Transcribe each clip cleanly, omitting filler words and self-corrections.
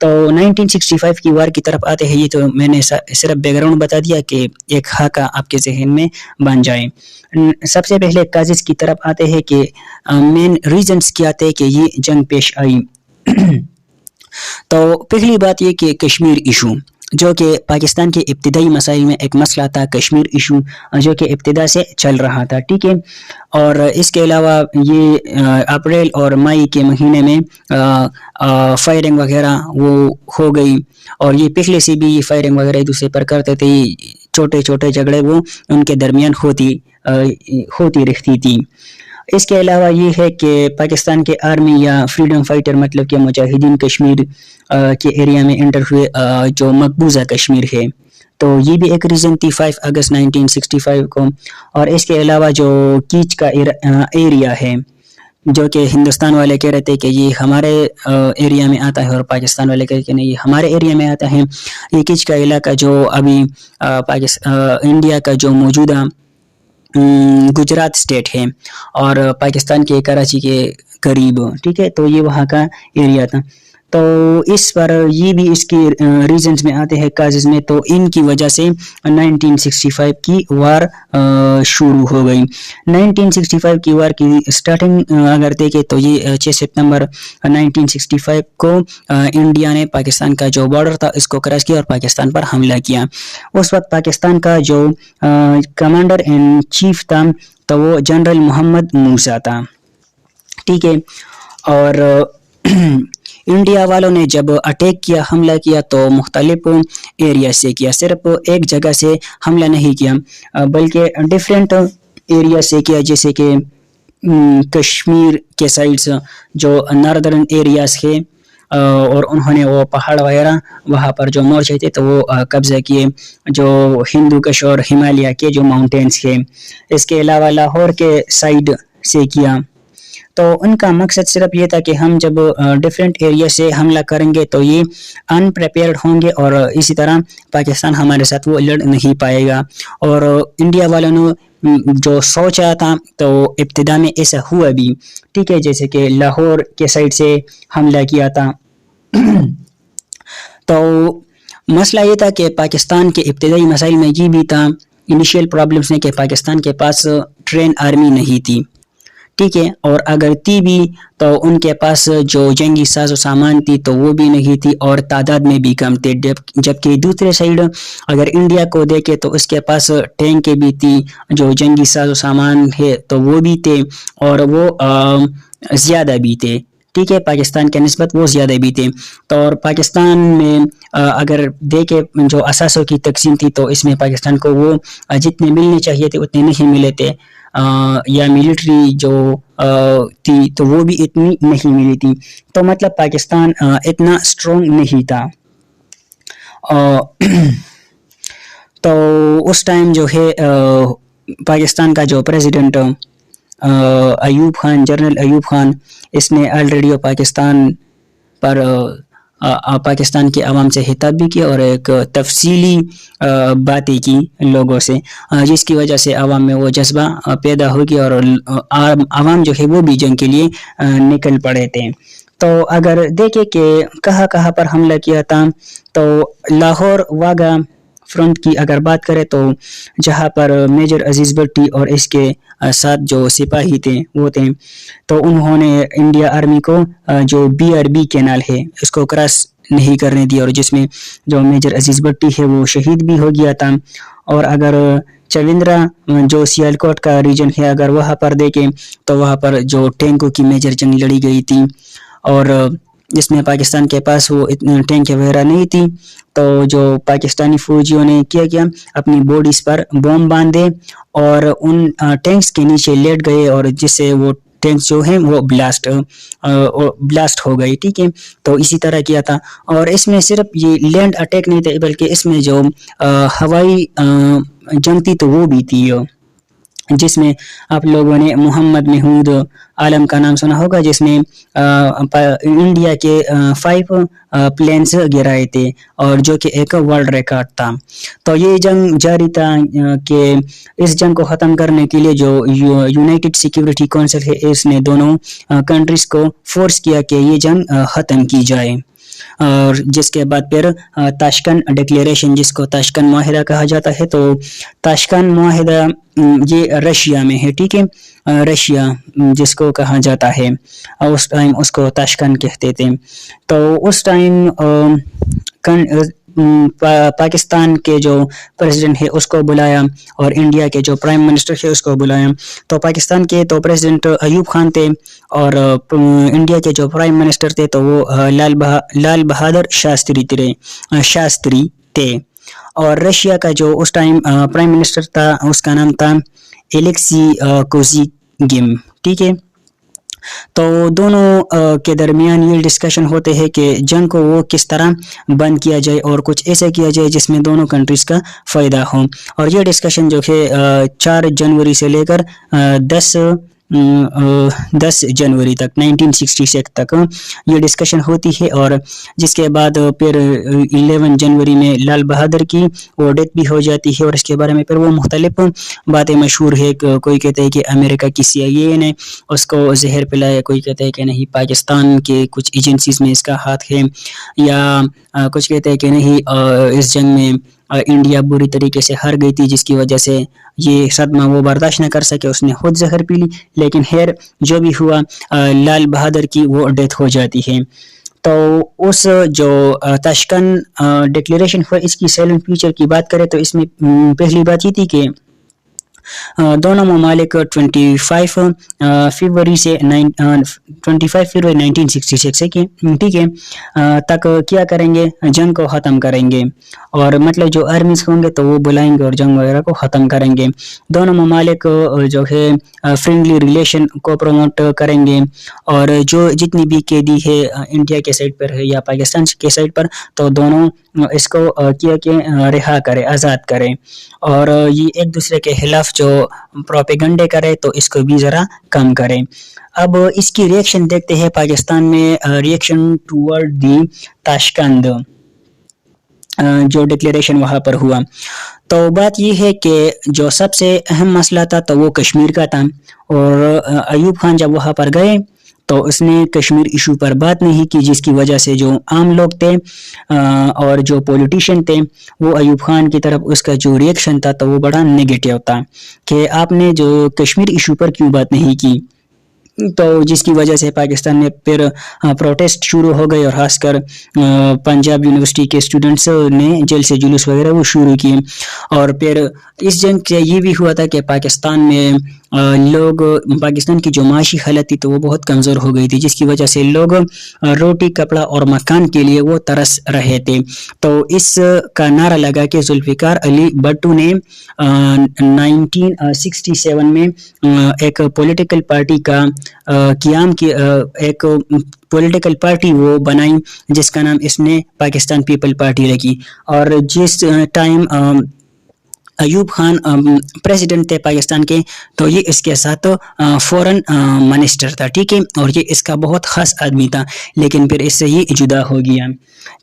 تو 1965 کی وار کی طرف آتے ہیں. یہ تو میں نے صرف بیک گراؤنڈ بتا دیا کہ ایک خاکہ آپ کے ذہن میں بن جائے. سب سے پہلے کازز کی طرف آتے ہیں کہ مین ریزنز کیا تھے کہ یہ جنگ پیش آئی. تو پہلی بات یہ کہ کشمیر ایشو جو کہ پاکستان کے ابتدائی مسائل میں ایک مسئلہ تھا، کشمیر ایشو جو کہ ابتدا سے چل رہا تھا. ٹھیک ہے. اور اس کے علاوہ یہ اپریل اور مئی کے مہینے میں فائرنگ وغیرہ وہ ہو گئی، اور یہ پہلے سے بھی یہ فائرنگ وغیرہ ایک دوسرے پر کرتے تھے. چھوٹے چھوٹے جھگڑے وہ ان کے درمیان ہوتی رہتی تھی. اس کے علاوہ یہ ہے کہ پاکستان کے آرمی یا فریڈم فائٹر مطلب کہ مجاہدین کشمیر کے ایریا میں انٹر ہوئے جو مقبوضہ کشمیر ہے. تو یہ بھی ایک ریزن تھی 5 اگست 1965 کو. اور اس کے علاوہ جو کیچ کا ایریا ہے جو کہ ہندوستان والے کہہ رہے تھے کہ یہ ہمارے ایریا میں آتا ہے، اور پاکستان والے کہتے کہ نہیں یہ ہمارے ایریا میں آتا ہے. یہ کیچ کا علاقہ جو ابھی انڈیا کا جو موجودہ گجرات اسٹیٹ ہے اور پاکستان کے کراچی کے قریب. ٹھیک ہے. تو یہ وہاں کا ایریا تھا. تو اس پر یہ بھی اس کی ریزنز میں آتے ہیں کازز میں. تو ان کی وجہ سے 1965 کی وار شروع ہو گئی. 1965 کی وار کی سٹارٹنگ اگر دیکھیں تو یہ 6 سپتمبر 1965 کو انڈیا نے پاکستان کا جو بارڈر تھا اس کو کراس کیا اور پاکستان پر حملہ کیا. اس وقت پاکستان کا جو کمانڈر ان چیف تھا تو وہ جنرل محمد موسیٰ تھا. ٹھیک ہے. اور انڈیا والوں نے جب اٹیک کیا، حملہ کیا تو مختلف ایریا سے کیا. صرف ایک جگہ سے حملہ نہیں کیا بلکہ ڈیفرنٹ ایریا سے کیا، جیسے کہ کشمیر کے سائڈس جو ناردرن ایریاز ہے، اور انہوں نے وہ پہاڑ وغیرہ وہاں پر جو مورچے تھے تو وہ قبضہ کیے، جو ہندو کش اور ہمالیہ کے جو ماؤنٹینز ہیں. اس کے علاوہ لاہور کے سائڈ سے کیا. تو ان کا مقصد صرف یہ تھا کہ ہم جب ڈیفرنٹ ایریا سے حملہ کریں گے تو یہ ان پریپیئرڈ ہوں گے، اور اسی طرح پاکستان ہمارے ساتھ وہ لڑ نہیں پائے گا. اور انڈیا والوں نے جو سوچا تھا تو ابتدا میں ایسا ہوا بھی. ٹھیک ہے. جیسے کہ لاہور کے سائڈ سے حملہ کیا تھا. تو مسئلہ یہ تھا کہ پاکستان کے ابتدائی مسائل میں یہ بھی تھا، انیشیل پرابلمس نے، کہ پاکستان کے پاس ٹرین آرمی نہیں تھی. ٹھیک ہے. اور اگر تھی بھی تو ان کے پاس جو جنگی ساز و سامان تھی تو وہ بھی نہیں تھی، اور تعداد میں بھی کم تھے. جبکہ دوسرے سائڈ اگر انڈیا کو دیکھے تو اس کے پاس ٹینکیں بھی تھی، جو جنگی ساز و سامان ہے تو وہ بھی تھے، اور وہ زیادہ بھی تھے. ٹھیک ہے. پاکستان کے نسبت وہ زیادہ بھی تھے. تو اور پاکستان میں اگر دیکھے جو اثاثوں کی تقسیم تھی تو اس میں پاکستان کو وہ جتنے ملنے چاہیے تھے اتنے نہیں ملے تھے، یا ملٹری جو تھی تو وہ بھی اتنی نہیں ملی تھی. تو مطلب پاکستان اتنا اسٹرانگ نہیں تھا. تو اس ٹائم جو ہے پاکستان کا جو پریزیڈنٹ ایوب خان، جنرل ایوب خان، اس نے آلریڈی پاکستان پر پاکستان کے عوام سے خطاب بھی کیا اور ایک تفصیلی باتیں کی لوگوں سے، جس کی وجہ سے عوام میں وہ جذبہ پیدا ہو گیا، اور عوام جو ہے وہ بھی جنگ کے لیے نکل پڑے تھے. تو اگر دیکھیں کہ کہاں کہاں پر حملہ کیا تھا، تو لاہور واگا فرنٹ کی اگر بات کریں تو جہاں پر میجر عزیز بھٹی اور اس کے ساتھ جو سپاہی تھے وہ تھے، تو انہوں نے انڈیا آرمی کو جو BRB کینال ہے اس کو کراس نہیں کرنے دیا، اور جس میں جو میجر عزیز بھٹی ہے وہ شہید بھی ہو گیا تھا. اور اگر چویندرا جو سیالکوٹ کا ریجن ہے اگر وہاں پر دیکھیں تو وہاں پر جو ٹینکوں کی میجر جنگ لڑی گئی تھی، اور جس میں پاکستان کے پاس وہ اتنے ٹینک وغیرہ نہیں تھی. تو جو پاکستانی فوجیوں نے کیا اپنی بوڈیز پر بوم باندھے اور ان ٹینکس کے نیچے لیٹ گئے، اور جس سے وہ ٹینکس جو ہیں وہ بلاسٹ ہو گئی. ٹھیک ہے. تو اسی طرح کیا تھا. اور اس میں صرف یہ لینڈ اٹیک نہیں تھا بلکہ اس میں جو ہوائی جنگ تھی تو وہ بھی تھی، جس میں آپ لوگوں نے محمد محمود عالم کا نام سنا ہوگا، جس نے انڈیا کے 5 پلینز گرائے تھے، اور جو کہ ایک ورلڈ ریکارڈ تھا. تو یہ جنگ جاری تھا کہ اس جنگ کو ختم کرنے کے لیے جو یونائٹڈ سیکیورٹی کونسل ہے اس نے دونوں کنٹریز کو فورس کیا کہ یہ جنگ ختم کی جائے. اور جس کے بعد پھر تاشکنت ڈکلیریشن جس کو تاشکنت معاہدہ کہا جاتا ہے. تو تاشکنت معاہدہ یہ رشیا میں ہے. ٹھیک ہے، رشیا جس کو کہا جاتا ہے، اس ٹائم اس کو تاشکنت کہتے تھے. تو اس ٹائم پاکستان کے جو پریزیڈنٹ ہے اس کو بلایا اور انڈیا کے جو پرائم منسٹر ہے اس کو بلایا. تو پاکستان کے تو پریزیڈنٹ ایوب خان تھے اور انڈیا کے جو پرائم منسٹر تھے تو وہ لال بہادر شاستری تھے. اور رشیا کا جو اس ٹائم پرائم منسٹر تھا اس کا نام تھا الیکسی کوزیگن. ٹھیک ہے، تو دونوں کے درمیان یہ ڈسکشن ہوتے ہیں کہ جنگ کو وہ کس طرح بند کیا جائے اور کچھ ایسا کیا جائے جس میں دونوں کنٹریز کا فائدہ ہو. اور یہ ڈسکشن جو ہے 4 جنوری سے لے کر 10 جنوری تک 1966 تک یہ ڈسکشن ہوتی ہے. اور جس کے بعد پھر 11 جنوری میں لال بہادر کی وہ ڈیتھ بھی ہو جاتی ہے. اور اس کے بارے میں پھر وہ مختلف باتیں مشہور ہے. کوئی کہتے ہیں کہ امریکہ کی CIA نے اس کو زہر پلایا، کوئی کہتے ہیں کہ نہیں پاکستان کے کچھ ایجنسیز میں اس کا ہاتھ ہے، یا کچھ کہتے ہیں کہ نہیں اس جنگ میں انڈیا بری طریقے سے ہار گئی تھی جس کی وجہ سے یہ صدمہ وہ برداشت نہ کر سکے، اس نے خود زہر پی لی. لیکن خیر جو بھی ہوا لال بہادر کی وہ ڈیتھ ہو جاتی ہے. تو اس جو تاشکنت ڈکلیریشن ہوا اس کی سیلنٹ فیچر کی بات کریں تو اس میں پہلی بات یہ تھی کہ دونوں ممالک 25 فروری 1966 سے ٹھیک ہے تک کیا کریں گے، جنگ کو ختم کریں گے. اور مطلب جو آرمیز ہوں گے تو وہ بلائیں گے اور جنگ وغیرہ کو ختم کریں گے. دونوں ممالک جو ہے فرینڈلی ریلیشن کو پروموٹ کریں گے. اور جو جتنی بھی قیدی ہے انڈیا کے سائڈ پر ہے یا پاکستان کے سائڈ پر تو دونوں اس کو کیا کہ رہا کرے، آزاد کرے. اور یہ ایک دوسرے کے خلاف جو پروپیگنڈے کرے تو اس کو بھی ذرا کم کرے. اب اس کی ریئیکشن دیکھتے ہیں پاکستان میں، ریئیکشن ٹورڈ دی تاشکنت جو ڈکلیریشن وہاں پر ہوا. تو بات یہ ہے کہ جو سب سے اہم مسئلہ تھا تو وہ کشمیر کا تھا. اور ایوب خان جب وہاں پر گئے تو اس نے کشمیر ایشو پر بات نہیں کی، جس کی وجہ سے جو عام لوگ تھے اور جو پولیٹیشین تھے وہ ایوب خان کی طرف اس کا جو ریئیکشن تھا تو وہ بڑا نیگیٹو تھا کہ آپ نے جو کشمیر ایشو پر کیوں بات نہیں کی. تو جس کی وجہ سے پاکستان میں پھر پروٹیسٹ شروع ہو گئے اور خاص کر پنجاب یونیورسٹی کے اسٹوڈنٹس نے جیل سے جلوس وغیرہ وہ شروع کیے. اور پھر اس جنگ سے یہ بھی ہوا تھا کہ پاکستان میں پاکستان کی جو معاشی حالت تھی تو وہ بہت کمزور ہو گئی تھی، جس کی وجہ سے لوگ روٹی کپڑا اور مکان کے لیے وہ ترس رہے تھے. تو اس کا نعرہ لگا کہ ذوالفقار علی بھٹو نے 1967 میں ایک پولیٹیکل پارٹی کا قیام کی، ایک پولیٹیکل پارٹی وہ بنائی جس کا نام اس نے پاکستان پیپل پارٹی رکھی. اور جس ٹائم ایوب خان پریزیڈنٹ تھے پاکستان کے تو یہ اس کے ساتھ فورن منسٹر تھا. ٹھیک ہے، اور یہ اس کا بہت خاص آدمی تھا، لیکن پھر اس سے یہ جدا ہو گیا.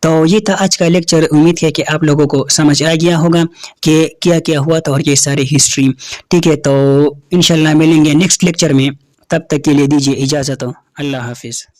تو یہ تھا آج کا لیکچر. امید ہے کہ آپ لوگوں کو سمجھ آ گیا ہوگا کہ کیا کیا ہوا تھا اور یہ ساری ہسٹری. ٹھیک ہے، تو انشاءاللہ ملیں گے نیکسٹ لیکچر میں. تب تک کے لیے دیجیے اجازت. اللہ حافظ.